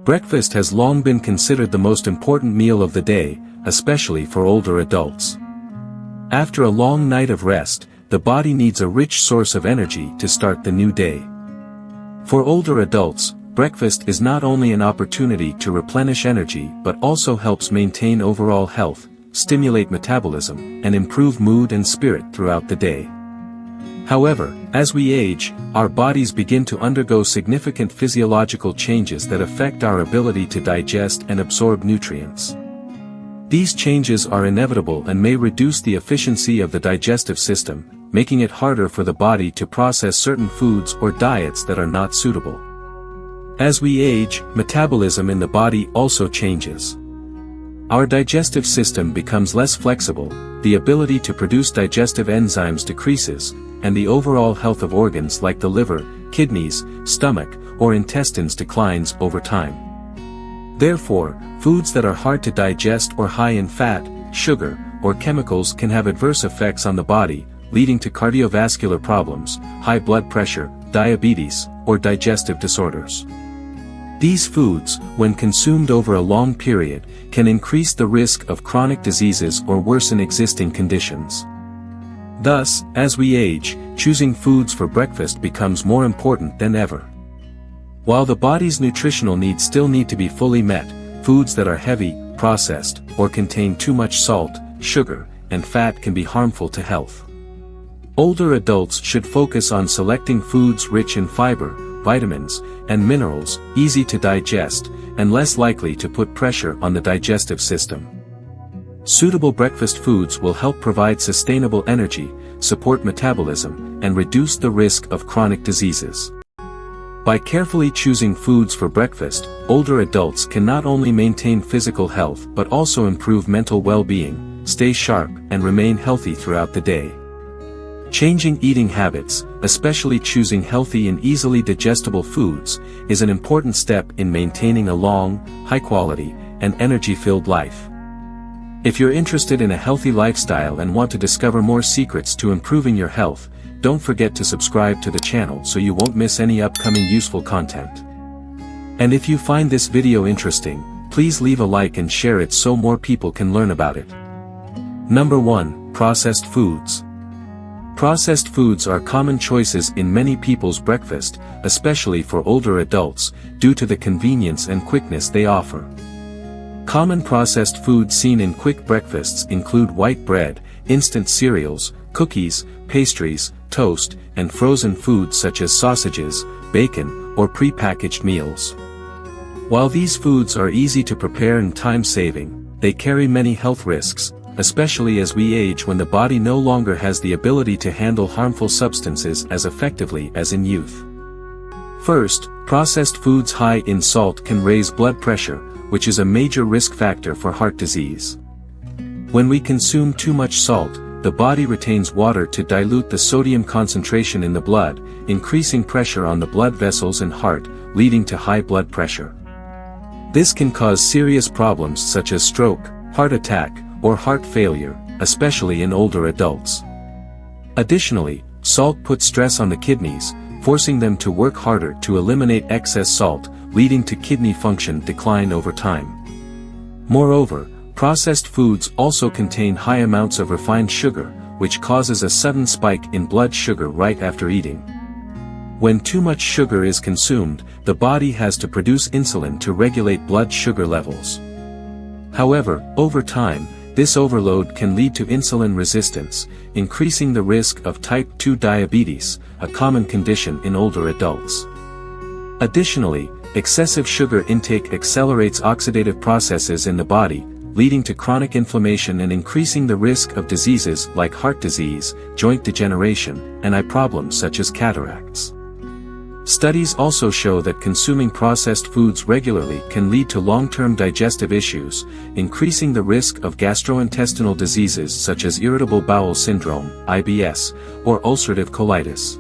Breakfast has long been considered the most important meal of the day, especially for older adults. After a long night of rest, the body needs a rich source of energy to start the new day. For older adults, breakfast is not only an opportunity to replenish energy but also helps maintain overall health, stimulate metabolism, and improve mood and spirit throughout the day. However, as we age, our bodies begin to undergo significant physiological changes that affect our ability to digest and absorb nutrients. These changes are inevitable and may reduce the efficiency of the digestive system, making it harder for the body to process certain foods or diets that are not suitable. As we age, metabolism in the body also changes. Our digestive system becomes less flexible, the ability to produce digestive enzymes decreases, and the overall health of organs like the liver, kidneys, stomach, or intestines declines over time. Therefore, foods that are hard to digest or high in fat, sugar, or chemicals can have adverse effects on the body, leading to cardiovascular problems, high blood pressure, diabetes, or digestive disorders. These foods, when consumed over a long period, can increase the risk of chronic diseases or worsen existing conditions. Thus, as we age, choosing foods for breakfast becomes more important than ever. While the body's nutritional needs still need to be fully met, foods that are heavy, processed, or contain too much salt, sugar, and fat can be harmful to health. Older adults should focus on selecting foods rich in fiber, vitamins, and minerals, easy to digest, and less likely to put pressure on the digestive system. Suitable breakfast foods will help provide sustainable energy, support metabolism, and reduce the risk of chronic diseases. By carefully choosing foods for breakfast, older adults can not only maintain physical health but also improve mental well-being, stay sharp, and remain healthy throughout the day. Changing eating habits, especially choosing healthy and easily digestible foods, is an important step in maintaining a long, high-quality, and energy-filled life. If you're interested in a healthy lifestyle and want to discover more secrets to improving your health, don't forget to subscribe to the channel so you won't miss any upcoming useful content. And if you find this video interesting, please leave a like and share it so more people can learn about it. Number 1. Processed foods. Processed foods are common choices in many people's breakfast, especially for older adults, due to the convenience and quickness they offer. Common processed foods seen in quick breakfasts include white bread, instant cereals, cookies, pastries, toast, and frozen foods such as sausages, bacon, or pre-packaged meals. While these foods are easy to prepare and time-saving, they carry many health risks, especially as we age when the body no longer has the ability to handle harmful substances as effectively as in youth. First, processed foods high in salt can raise blood pressure, which is a major risk factor for heart disease. When we consume too much salt, the body retains water to dilute the sodium concentration in the blood, increasing pressure on the blood vessels and heart, leading to high blood pressure. This can cause serious problems such as stroke, heart attack, or heart failure, especially in older adults. Additionally, salt puts stress on the kidneys, forcing them to work harder to eliminate excess salt, leading to kidney function decline over time. Moreover, processed foods also contain high amounts of refined sugar, which causes a sudden spike in blood sugar right after eating. When too much sugar is consumed, the body has to produce insulin to regulate blood sugar levels. However, over time, this overload can lead to insulin resistance, increasing the risk of type 2 diabetes, a common condition in older adults. Additionally, excessive sugar intake accelerates oxidative processes in the body, leading to chronic inflammation and increasing the risk of diseases like heart disease, joint degeneration, and eye problems such as cataracts. Studies also show that consuming processed foods regularly can lead to long-term digestive issues, increasing the risk of gastrointestinal diseases such as irritable bowel syndrome, IBS, or ulcerative colitis.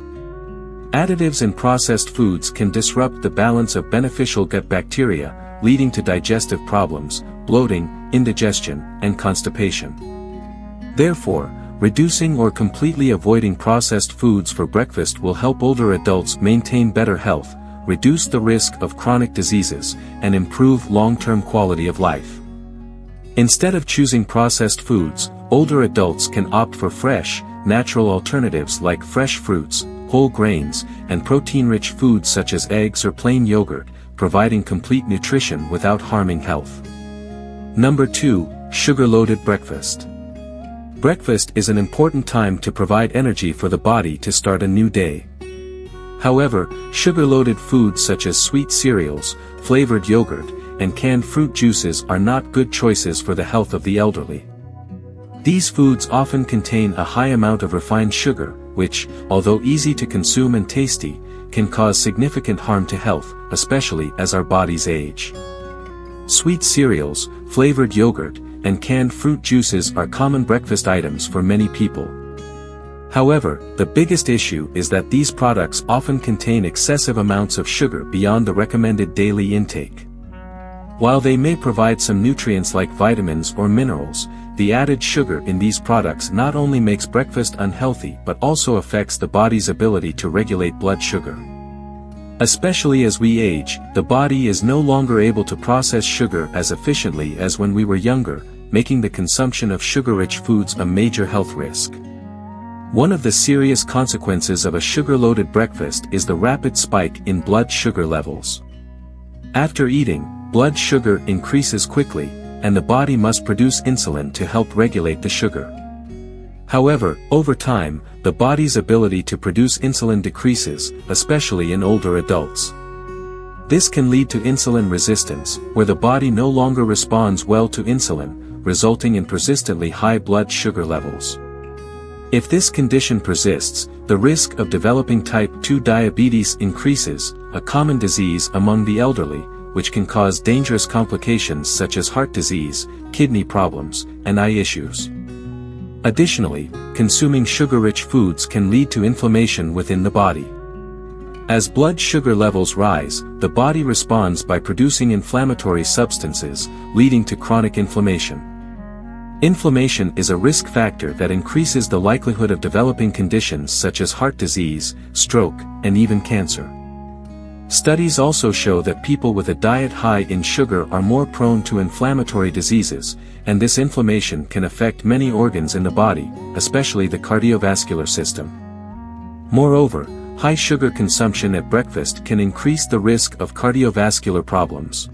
Additives in processed foods can disrupt the balance of beneficial gut bacteria, leading to digestive problems, bloating, indigestion, and constipation. Therefore, reducing or completely avoiding processed foods for breakfast will help older adults maintain better health, reduce the risk of chronic diseases, and improve long-term quality of life. Instead of choosing processed foods, older adults can opt for fresh, natural alternatives like fresh fruits, whole grains, and protein-rich foods such as eggs or plain yogurt, providing complete nutrition without harming health. Number 2, sugar-loaded breakfast. Breakfast is an important time to provide energy for the body to start a new day. However, sugar-loaded foods such as sweet cereals, flavored yogurt, and canned fruit juices are not good choices for the health of the elderly. These foods often contain a high amount of refined sugar, which, although easy to consume and tasty, can cause significant harm to health, especially as our bodies age. Sweet cereals, flavored yogurt, and canned fruit juices are common breakfast items for many people. However, the biggest issue is that these products often contain excessive amounts of sugar beyond the recommended daily intake. While they may provide some nutrients like vitamins or minerals, the added sugar in these products not only makes breakfast unhealthy but also affects the body's ability to regulate blood sugar. Especially as we age, the body is no longer able to process sugar as efficiently as when we were younger, making the consumption of sugar-rich foods a major health risk. One of the serious consequences of a sugar-loaded breakfast is the rapid spike in blood sugar levels. After eating, blood sugar increases quickly, and the body must produce insulin to help regulate the sugar. However, over time, the body's ability to produce insulin decreases, especially in older adults. This can lead to insulin resistance, where the body no longer responds well to insulin, resulting in persistently high blood sugar levels. If this condition persists, the risk of developing type 2 diabetes increases, a common disease among the elderly, which can cause dangerous complications such as heart disease, kidney problems, and eye issues. Additionally, consuming sugar-rich foods can lead to inflammation within the body. As blood sugar levels rise, the body responds by producing inflammatory substances, leading to chronic inflammation. Inflammation is a risk factor that increases the likelihood of developing conditions such as heart disease, stroke, and even cancer. Studies also show that people with a diet high in sugar are more prone to inflammatory diseases, and this inflammation can affect many organs in the body, especially the cardiovascular system. Moreover, high sugar consumption at breakfast can increase the risk of cardiovascular problems.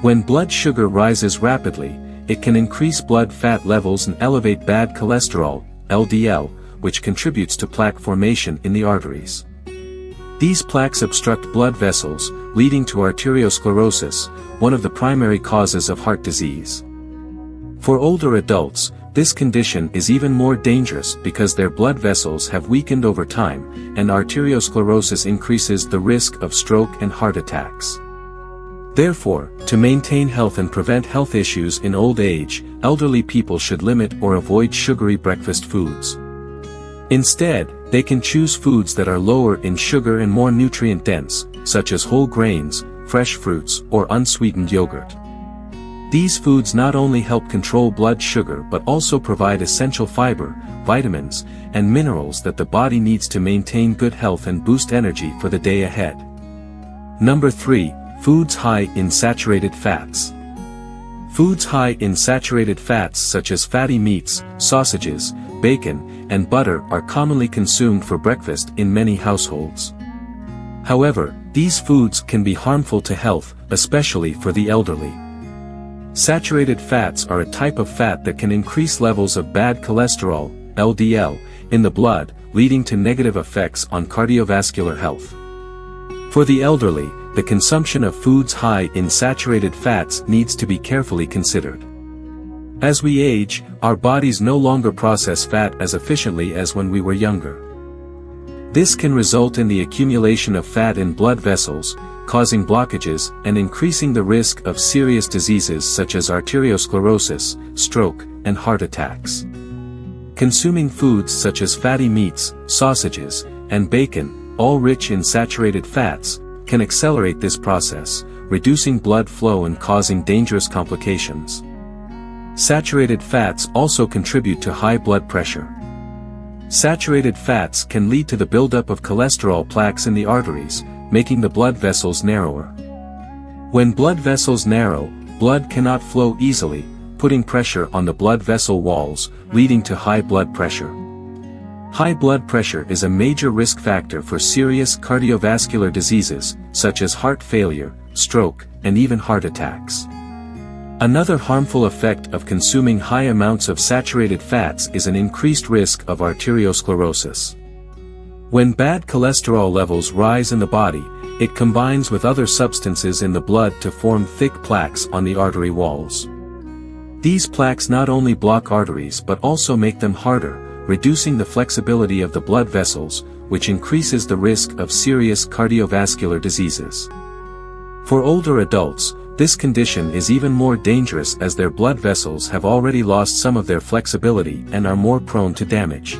When blood sugar rises rapidly, it can increase blood fat levels and elevate bad cholesterol, LDL, which contributes to plaque formation in the arteries. These plaques obstruct blood vessels, leading to arteriosclerosis, one of the primary causes of heart disease. For older adults, this condition is even more dangerous because their blood vessels have weakened over time, and arteriosclerosis increases the risk of stroke and heart attacks. Therefore, to maintain health and prevent health issues in old age, elderly people should limit or avoid sugary breakfast foods. Instead, they can choose foods that are lower in sugar and more nutrient-dense, such as whole grains, fresh fruits, or unsweetened yogurt. These foods not only help control blood sugar but also provide essential fiber, vitamins, and minerals that the body needs to maintain good health and boost energy for the day ahead. Number 3, foods high in saturated fats. Foods high in saturated fats such as fatty meats, sausages, bacon, and butter are commonly consumed for breakfast in many households. However, these foods can be harmful to health, especially for the elderly. Saturated fats are a type of fat that can increase levels of bad cholesterol, LDL, in the blood, leading to negative effects on cardiovascular health. For the elderly, the consumption of foods high in saturated fats needs to be carefully considered. As we age, our bodies no longer process fat as efficiently as when we were younger. This can result in the accumulation of fat in blood vessels, causing blockages and increasing the risk of serious diseases such as arteriosclerosis, stroke, and heart attacks. Consuming foods such as fatty meats, sausages, and bacon, all rich in saturated fats, can accelerate this process, reducing blood flow and causing dangerous complications. Saturated fats also contribute to high blood pressure. Saturated fats can lead to the buildup of cholesterol plaques in the arteries, making the blood vessels narrower. When blood vessels narrow, blood cannot flow easily, putting pressure on the blood vessel walls, leading to high blood pressure. High blood pressure is a major risk factor for serious cardiovascular diseases, such as heart failure, stroke, and even heart attacks. Another harmful effect of consuming high amounts of saturated fats is an increased risk of arteriosclerosis. When bad cholesterol levels rise in the body, it combines with other substances in the blood to form thick plaques on the artery walls. These plaques not only block arteries but also make them harder, reducing the flexibility of the blood vessels, which increases the risk of serious cardiovascular diseases. For older adults, this condition is even more dangerous as their blood vessels have already lost some of their flexibility and are more prone to damage.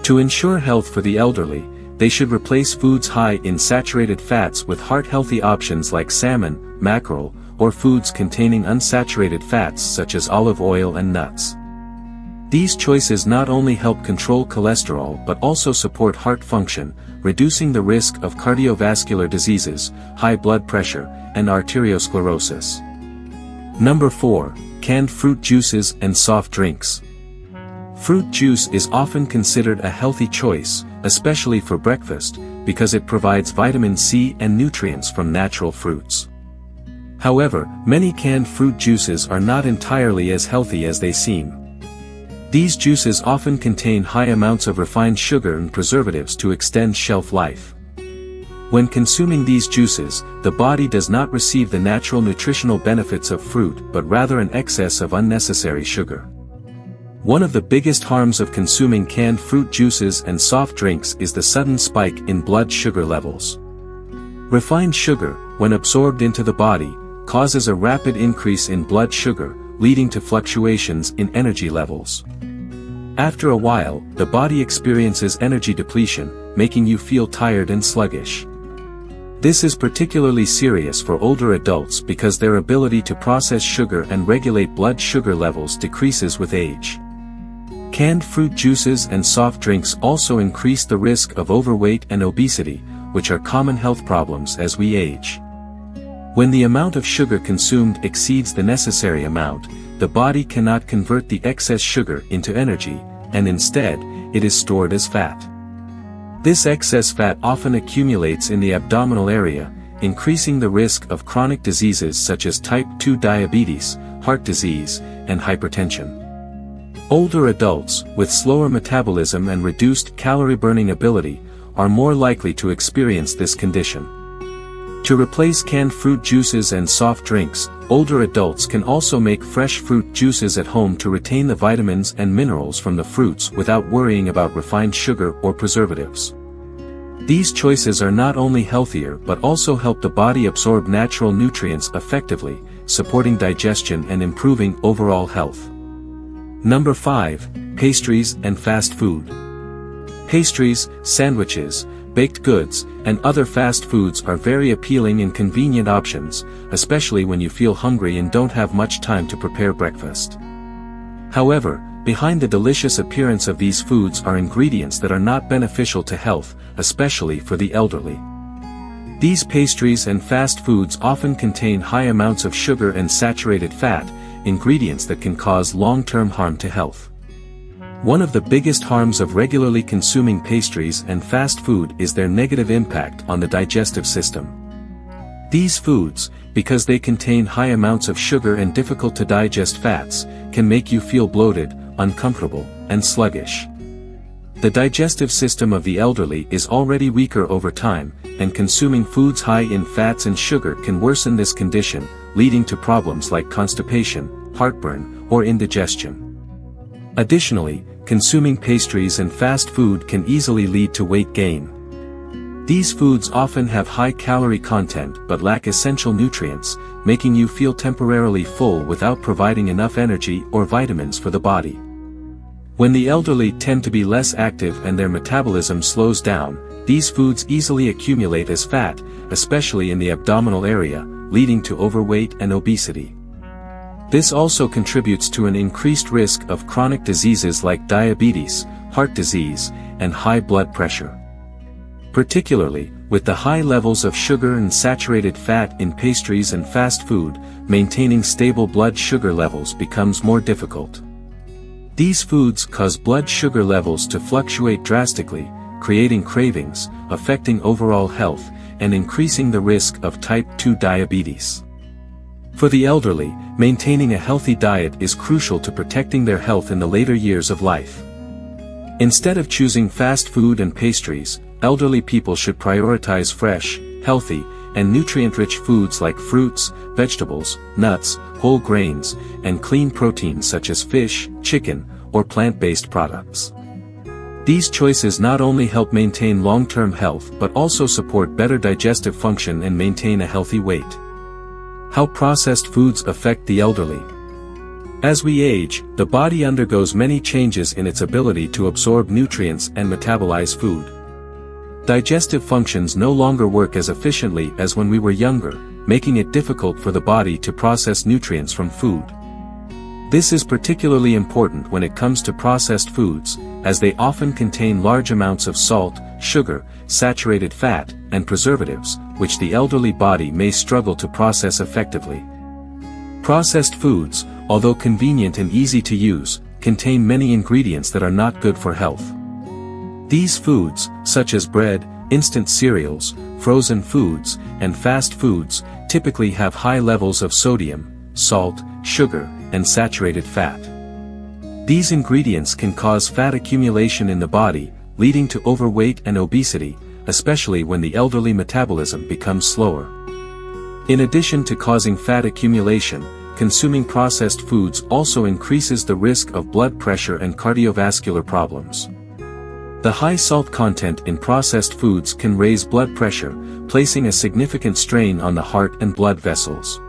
To ensure health for the elderly, they should replace foods high in saturated fats with heart-healthy options like salmon, mackerel, or foods containing unsaturated fats such as olive oil and nuts. These choices not only help control cholesterol but also support heart function, reducing the risk of cardiovascular diseases, high blood pressure, and arteriosclerosis. Number 4. Canned fruit juices and soft drinks. Fruit juice is often considered a healthy choice, especially for breakfast, because it provides vitamin C and nutrients from natural fruits. However, many canned fruit juices are not entirely as healthy as they seem. These juices often contain high amounts of refined sugar and preservatives to extend shelf life. When consuming these juices, the body does not receive the natural nutritional benefits of fruit but rather an excess of unnecessary sugar. One of the biggest harms of consuming canned fruit juices and soft drinks is the sudden spike in blood sugar levels. Refined sugar, when absorbed into the body, causes a rapid increase in blood sugar, leading to fluctuations in energy levels. After a while, the body experiences energy depletion, making you feel tired and sluggish. This is particularly serious for older adults because their ability to process sugar and regulate blood sugar levels decreases with age. Canned fruit juices and soft drinks also increase the risk of overweight and obesity, which are common health problems as we age. When the amount of sugar consumed exceeds the necessary amount, the body cannot convert the excess sugar into energy, and instead, it is stored as fat. This excess fat often accumulates in the abdominal area, increasing the risk of chronic diseases such as type 2 diabetes, heart disease, and hypertension. Older adults, with slower metabolism and reduced calorie-burning ability, are more likely to experience this condition. To replace canned fruit juices and soft drinks, older adults can also make fresh fruit juices at home to retain the vitamins and minerals from the fruits without worrying about refined sugar or preservatives. These choices are not only healthier but also help the body absorb natural nutrients effectively, supporting digestion and improving overall health. Number 5. Pastries and fast food. Pastries, sandwiches, baked goods, and other fast foods are very appealing and convenient options, especially when you feel hungry and don't have much time to prepare breakfast. However, behind the delicious appearance of these foods are ingredients that are not beneficial to health, especially for the elderly. These pastries and fast foods often contain high amounts of sugar and saturated fat, ingredients that can cause long-term harm to health. One of the biggest harms of regularly consuming pastries and fast food is their negative impact on the digestive system. These foods, because they contain high amounts of sugar and difficult-to-digest fats, can make you feel bloated, uncomfortable, and sluggish. The digestive system of the elderly is already weaker over time, and consuming foods high in fats and sugar can worsen this condition, leading to problems like constipation, heartburn, or indigestion. Additionally, consuming pastries and fast food can easily lead to weight gain. These foods often have high calorie content but lack essential nutrients, making you feel temporarily full without providing enough energy or vitamins for the body. When the elderly tend to be less active and their metabolism slows down, these foods easily accumulate as fat, especially in the abdominal area, leading to overweight and obesity. This also contributes to an increased risk of chronic diseases like diabetes, heart disease, and high blood pressure. Particularly, With the high levels of sugar and saturated fat in pastries and fast food, maintaining stable blood sugar levels becomes more difficult. These foods cause blood sugar levels to fluctuate drastically, creating cravings, affecting overall health, and increasing the risk of type 2 diabetes. For the elderly, maintaining a healthy diet is crucial to protecting their health in the later years of life. Instead of choosing fast food and pastries, elderly people should prioritize fresh, healthy, and nutrient-rich foods like fruits, vegetables, nuts, whole grains, and clean proteins such as fish, chicken, or plant-based products. These choices not only help maintain long-term health but also support better digestive function and maintain a healthy weight. How processed foods affect the elderly. As we age, the body undergoes many changes in its ability to absorb nutrients and metabolize food. Digestive functions no longer work as efficiently as when we were younger, making it difficult for the body to process nutrients from food. This is particularly important when it comes to processed foods, as they often contain large amounts of salt, sugar, saturated fat, and preservatives, which the elderly body may struggle to process effectively. Processed foods, although convenient and easy to use, contain many ingredients that are not good for health. These foods, such as bread, instant cereals, frozen foods, and fast foods, typically have high levels of sodium, salt, sugar, and saturated fat. These ingredients can cause fat accumulation in the body, leading to overweight and obesity, especially when the elderly metabolism becomes slower. In addition to causing fat accumulation, consuming processed foods also increases the risk of blood pressure and cardiovascular problems. The high salt content in processed foods can raise blood pressure, placing a significant strain on the heart and blood vessels.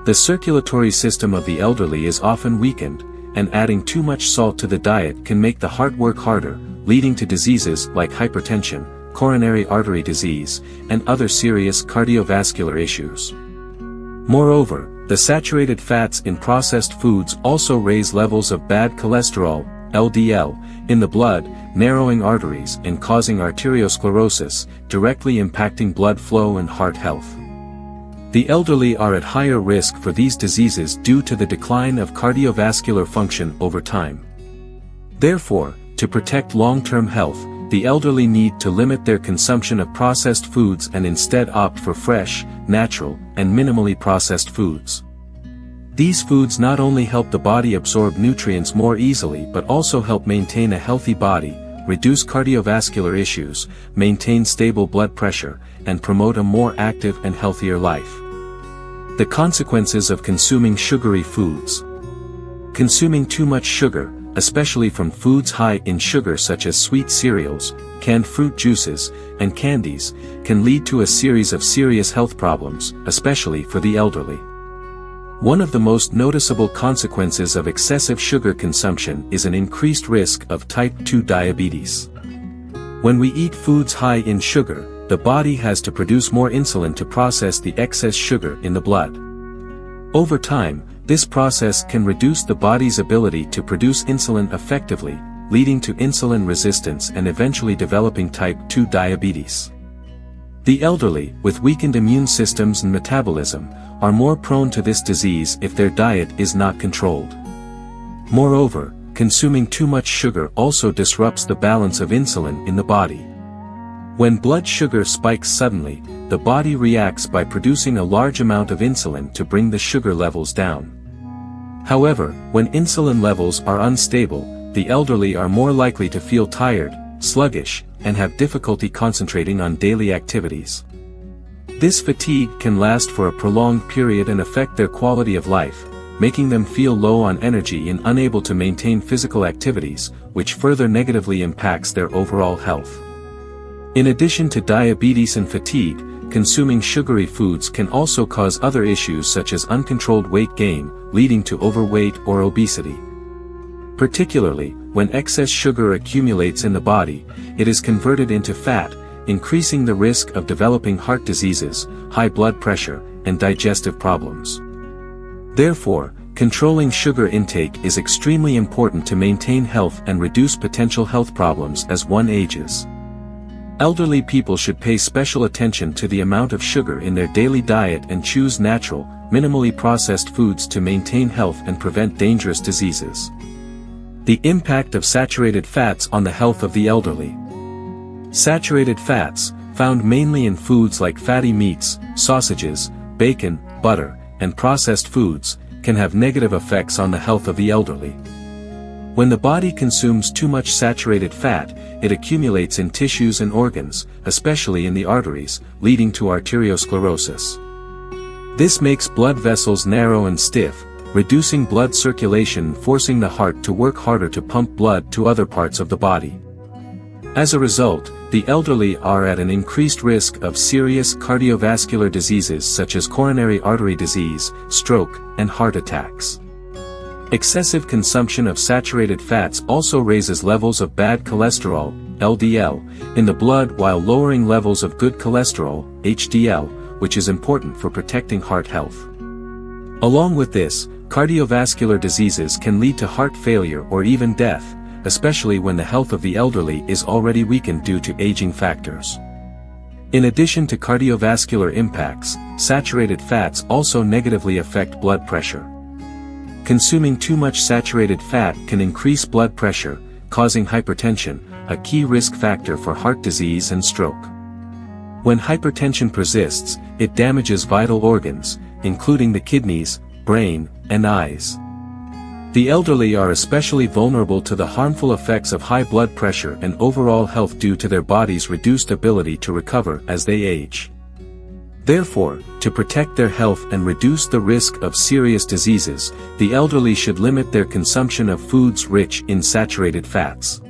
The circulatory system of the elderly is often weakened, and adding too much salt to the diet can make the heart work harder, leading to diseases like hypertension, coronary artery disease, and other serious cardiovascular issues. Moreover, the saturated fats in processed foods also raise levels of bad cholesterol, LDL, in the blood, narrowing arteries and causing arteriosclerosis, directly impacting blood flow and heart health. The elderly are at higher risk for these diseases due to the decline of cardiovascular function over time. Therefore, to protect long-term health, the elderly need to limit their consumption of processed foods and instead opt for fresh, natural, and minimally processed foods. These foods not only help the body absorb nutrients more easily but also help maintain a healthy body, reduce cardiovascular issues, maintain stable blood pressure, and promote a more active and healthier life. The consequences of consuming sugary foods. Consuming too much sugar, especially from foods high in sugar such as sweet cereals, canned fruit juices, and candies, can lead to a series of serious health problems, especially for the elderly. One of the most noticeable consequences of excessive sugar consumption is an increased risk of type 2 diabetes. When we eat foods high in sugar, the body has to produce more insulin to process the excess sugar in the blood. Over time, this process can reduce the body's ability to produce insulin effectively, leading to insulin resistance and eventually developing type 2 diabetes. The elderly, with weakened immune systems and metabolism, are more prone to this disease if their diet is not controlled. Moreover, consuming too much sugar also disrupts the balance of insulin in the body. When blood sugar spikes suddenly, the body reacts by producing a large amount of insulin to bring the sugar levels down. However, when insulin levels are unstable, the elderly are more likely to feel tired, sluggish, and have difficulty concentrating on daily activities. This fatigue can last for a prolonged period and affect their quality of life, making them feel low on energy and unable to maintain physical activities, which further negatively impacts their overall health. In addition to diabetes and fatigue, consuming sugary foods can also cause other issues such as uncontrolled weight gain, leading to overweight or obesity. Particularly, when excess sugar accumulates in the body, it is converted into fat, increasing the risk of developing heart diseases, high blood pressure, and digestive problems. Therefore, controlling sugar intake is extremely important to maintain health and reduce potential health problems as one ages. Elderly people should pay special attention to the amount of sugar in their daily diet and choose natural, minimally processed foods to maintain health and prevent dangerous diseases. The impact of saturated fats on the health of the elderly. Saturated fats, found mainly in foods like fatty meats, sausages, bacon, butter, and processed foods, can have negative effects on the health of the elderly. When the body consumes too much saturated fat, it accumulates in tissues and organs, especially in the arteries, leading to arteriosclerosis. This makes blood vessels narrow and stiff, reducing blood circulation and forcing the heart to work harder to pump blood to other parts of the body. As a result, the elderly are at an increased risk of serious cardiovascular diseases such as coronary artery disease, stroke, and heart attacks. Excessive consumption of saturated fats also raises levels of bad cholesterol, LDL, in the blood while lowering levels of good cholesterol, HDL, which is important for protecting heart health. Along with this, cardiovascular diseases can lead to heart failure or even death, especially when the health of the elderly is already weakened due to aging factors. In addition to cardiovascular impacts, saturated fats also negatively affect blood pressure. Consuming too much saturated fat can increase blood pressure, causing hypertension, a key risk factor for heart disease and stroke. When hypertension persists, it damages vital organs, including the kidneys, brain, and eyes. The elderly are especially vulnerable to the harmful effects of high blood pressure and overall health due to their body's reduced ability to recover as they age. Therefore, to protect their health and reduce the risk of serious diseases, the elderly should limit their consumption of foods rich in saturated fats.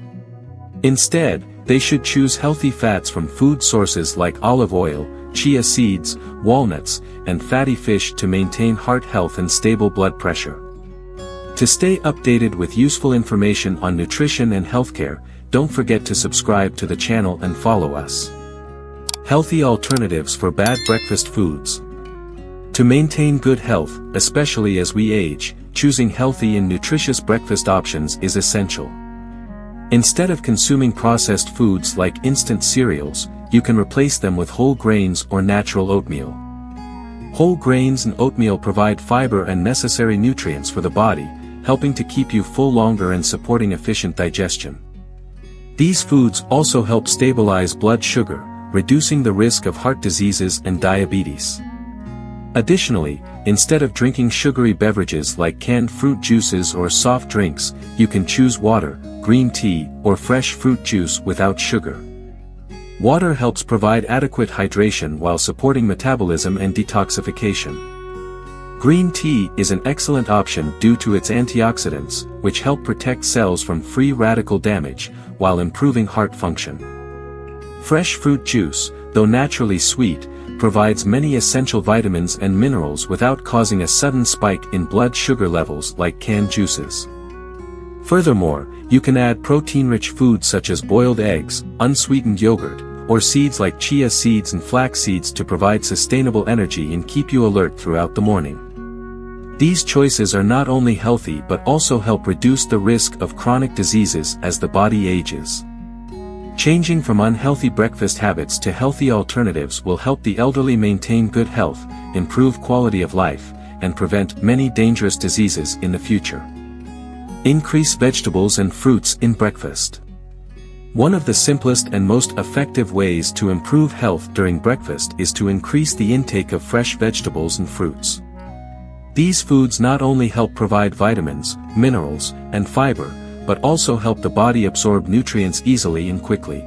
Instead, they should choose healthy fats from food sources like olive oil, chia seeds, walnuts, and fatty fish to maintain heart health and stable blood pressure. To stay updated with useful information on nutrition and healthcare, don't forget to subscribe to the channel and follow us. Healthy alternatives for bad breakfast foods. To maintain good health, especially as we age, choosing healthy and nutritious breakfast options is essential. Instead of consuming processed foods like instant cereals, you can replace them with whole grains or natural oatmeal. Whole grains and oatmeal provide fiber and necessary nutrients for the body, helping to keep you full longer and supporting efficient digestion. These foods also help stabilize blood sugar, reducing the risk of heart diseases and diabetes. Additionally, instead of drinking sugary beverages like canned fruit juices or soft drinks, you can choose water, green tea, or fresh fruit juice without sugar. Water helps provide adequate hydration while supporting metabolism and detoxification. Green tea is an excellent option due to its antioxidants, which help protect cells from free radical damage, while improving heart function. Fresh fruit juice, though naturally sweet, provides many essential vitamins and minerals without causing a sudden spike in blood sugar levels like canned juices. Furthermore, you can add protein-rich foods such as boiled eggs, unsweetened yogurt, or seeds like chia seeds and flax seeds to provide sustainable energy and keep you alert throughout the morning. These choices are not only healthy but also help reduce the risk of chronic diseases as the body ages. Changing from unhealthy breakfast habits to healthy alternatives will help the elderly maintain good health, improve quality of life, and prevent many dangerous diseases in the future. Increase vegetables and fruits in breakfast. One of the simplest and most effective ways to improve health during breakfast is to increase the intake of fresh vegetables and fruits. These foods not only help provide vitamins, minerals, and fiber, but also help the body absorb nutrients easily and quickly.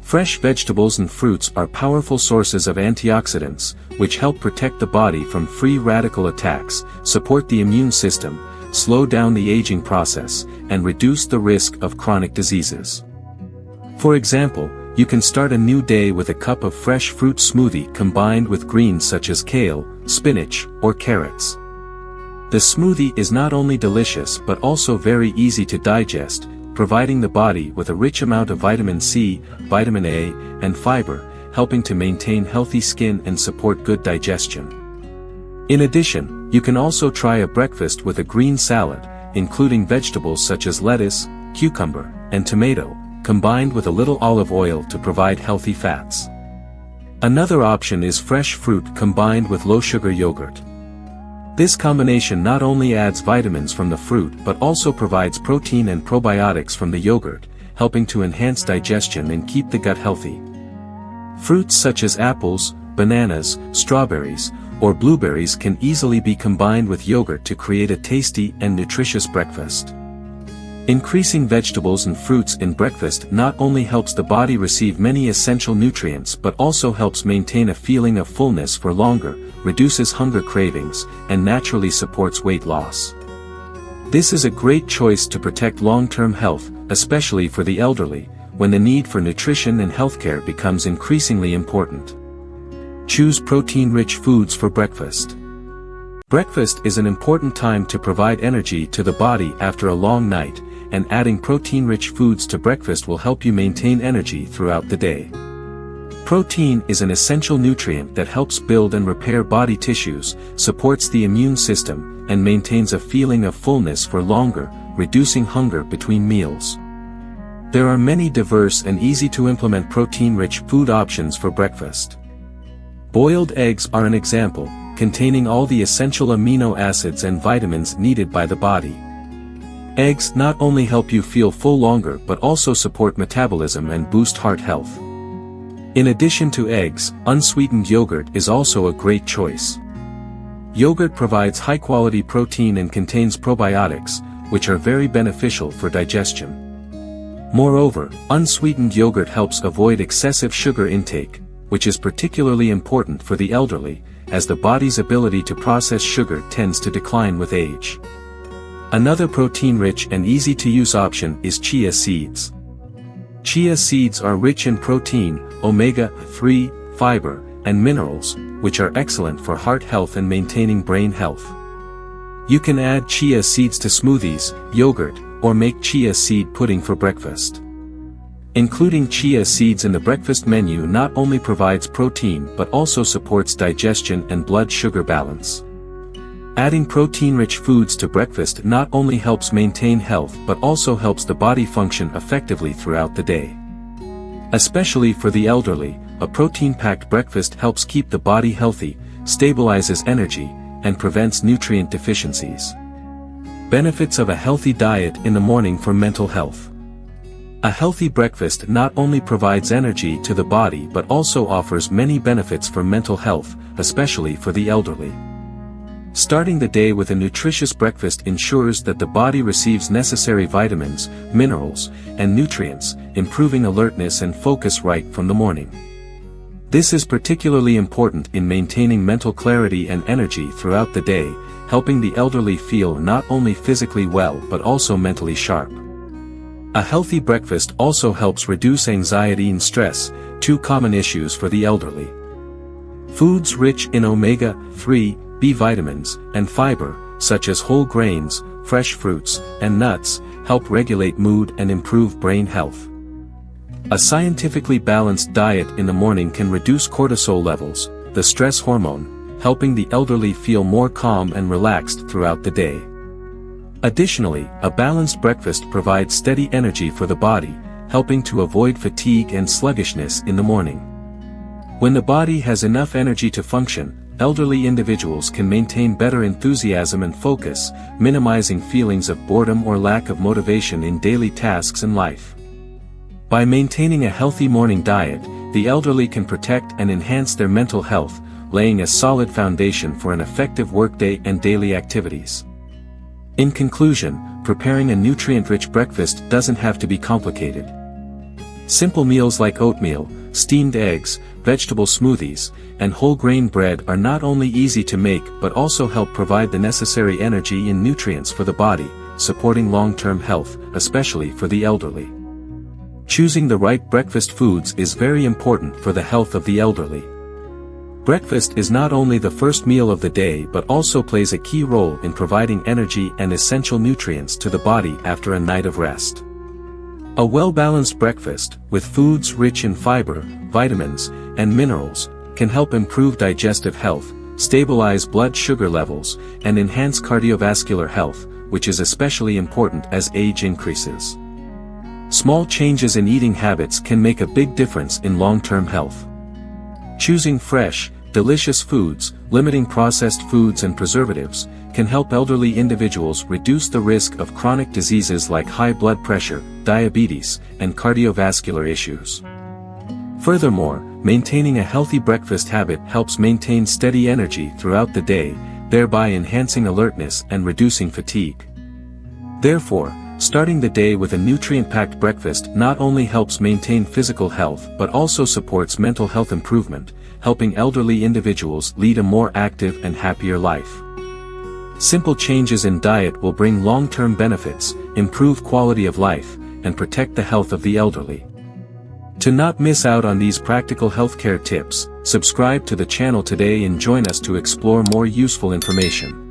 Fresh vegetables and fruits are powerful sources of antioxidants, which help protect the body from free radical attacks, support the immune system, slow down the aging process, and reduce the risk of chronic diseases. For example, you can start a new day with a cup of fresh fruit smoothie combined with greens such as kale, spinach, or carrots. The smoothie is not only delicious but also very easy to digest, providing the body with a rich amount of vitamin C, vitamin A, and fiber, helping to maintain healthy skin and support good digestion. In addition, you can also try a breakfast with a green salad, including vegetables such as lettuce, cucumber, and tomato, combined with a little olive oil to provide healthy fats. Another option is fresh fruit combined with low-sugar yogurt. This combination not only adds vitamins from the fruit but also provides protein and probiotics from the yogurt, helping to enhance digestion and keep the gut healthy. Fruits such as apples, bananas, strawberries, or blueberries can easily be combined with yogurt to create a tasty and nutritious breakfast. Increasing vegetables and fruits in breakfast not only helps the body receive many essential nutrients but also helps maintain a feeling of fullness for longer, reduces hunger cravings, and naturally supports weight loss. This is a great choice to protect long-term health, especially for the elderly, when the need for nutrition and healthcare becomes increasingly important. Choose protein-rich foods for breakfast. Breakfast is an important time to provide energy to the body after a long night, and adding protein-rich foods to breakfast will help you maintain energy throughout the day. Protein is an essential nutrient that helps build and repair body tissues, supports the immune system, and maintains a feeling of fullness for longer, reducing hunger between meals. There are many diverse and easy-to-implement protein-rich food options for breakfast. Boiled eggs are an example, containing all the essential amino acids and vitamins needed by the body. Eggs not only help you feel full longer but also support metabolism and boost heart health. In addition to eggs, unsweetened yogurt is also a great choice. Yogurt provides high-quality protein and contains probiotics, which are very beneficial for digestion. Moreover, unsweetened yogurt helps avoid excessive sugar intake, which is particularly important for the elderly, as the body's ability to process sugar tends to decline with age. Another protein-rich and easy-to-use option is chia seeds. Chia seeds are rich in protein, omega-3, fiber, and minerals, which are excellent for heart health and maintaining brain health. You can add chia seeds to smoothies, yogurt, or make chia seed pudding for breakfast. Including chia seeds in the breakfast menu not only provides protein but also supports digestion and blood sugar balance. Adding protein-rich foods to breakfast not only helps maintain health but also helps the body function effectively throughout the day. Especially for the elderly, a protein-packed breakfast helps keep the body healthy, stabilizes energy, and prevents nutrient deficiencies. Benefits of a healthy diet in the morning for mental health. A healthy breakfast not only provides energy to the body but also offers many benefits for mental health, especially for the elderly. Starting the day with a nutritious breakfast ensures that the body receives necessary vitamins, minerals, and nutrients, improving alertness and focus right from the morning. This is particularly important in maintaining mental clarity and energy throughout the day, helping the elderly feel not only physically well but also mentally sharp. A healthy breakfast also helps reduce anxiety and stress, two common issues for the elderly. Foods rich in omega-3, B vitamins, and fiber, such as whole grains, fresh fruits, and nuts, help regulate mood and improve brain health. A scientifically balanced diet in the morning can reduce cortisol levels, the stress hormone, helping the elderly feel more calm and relaxed throughout the day. Additionally, a balanced breakfast provides steady energy for the body, helping to avoid fatigue and sluggishness in the morning. When the body has enough energy to function, elderly individuals can maintain better enthusiasm and focus, minimizing feelings of boredom or lack of motivation in daily tasks and life. By maintaining a healthy morning diet, the elderly can protect and enhance their mental health, laying a solid foundation for an effective workday and daily activities. In conclusion, preparing a nutrient-rich breakfast doesn't have to be complicated. Simple meals like oatmeal, steamed eggs, vegetable smoothies, and whole grain bread are not only easy to make but also help provide the necessary energy and nutrients for the body, supporting long-term health, especially for the elderly. Choosing the right breakfast foods is very important for the health of the elderly. Breakfast is not only the first meal of the day but also plays a key role in providing energy and essential nutrients to the body after a night of rest. A well-balanced breakfast, with foods rich in fiber, vitamins, and minerals, can help improve digestive health, stabilize blood sugar levels, and enhance cardiovascular health, which is especially important as age increases. Small changes in eating habits can make a big difference in long-term health. Choosing fresh, delicious foods, limiting processed foods and preservatives, can help elderly individuals reduce the risk of chronic diseases like high blood pressure, diabetes, and cardiovascular issues. Furthermore, maintaining a healthy breakfast habit helps maintain steady energy throughout the day, thereby enhancing alertness and reducing fatigue. Therefore, starting the day with a nutrient-packed breakfast not only helps maintain physical health but also supports mental health improvement, helping elderly individuals lead a more active and happier life. Simple changes in diet will bring long-term benefits, improve quality of life, and protect the health of the elderly. To not miss out on these practical healthcare tips, subscribe to the channel today and join us to explore more useful information.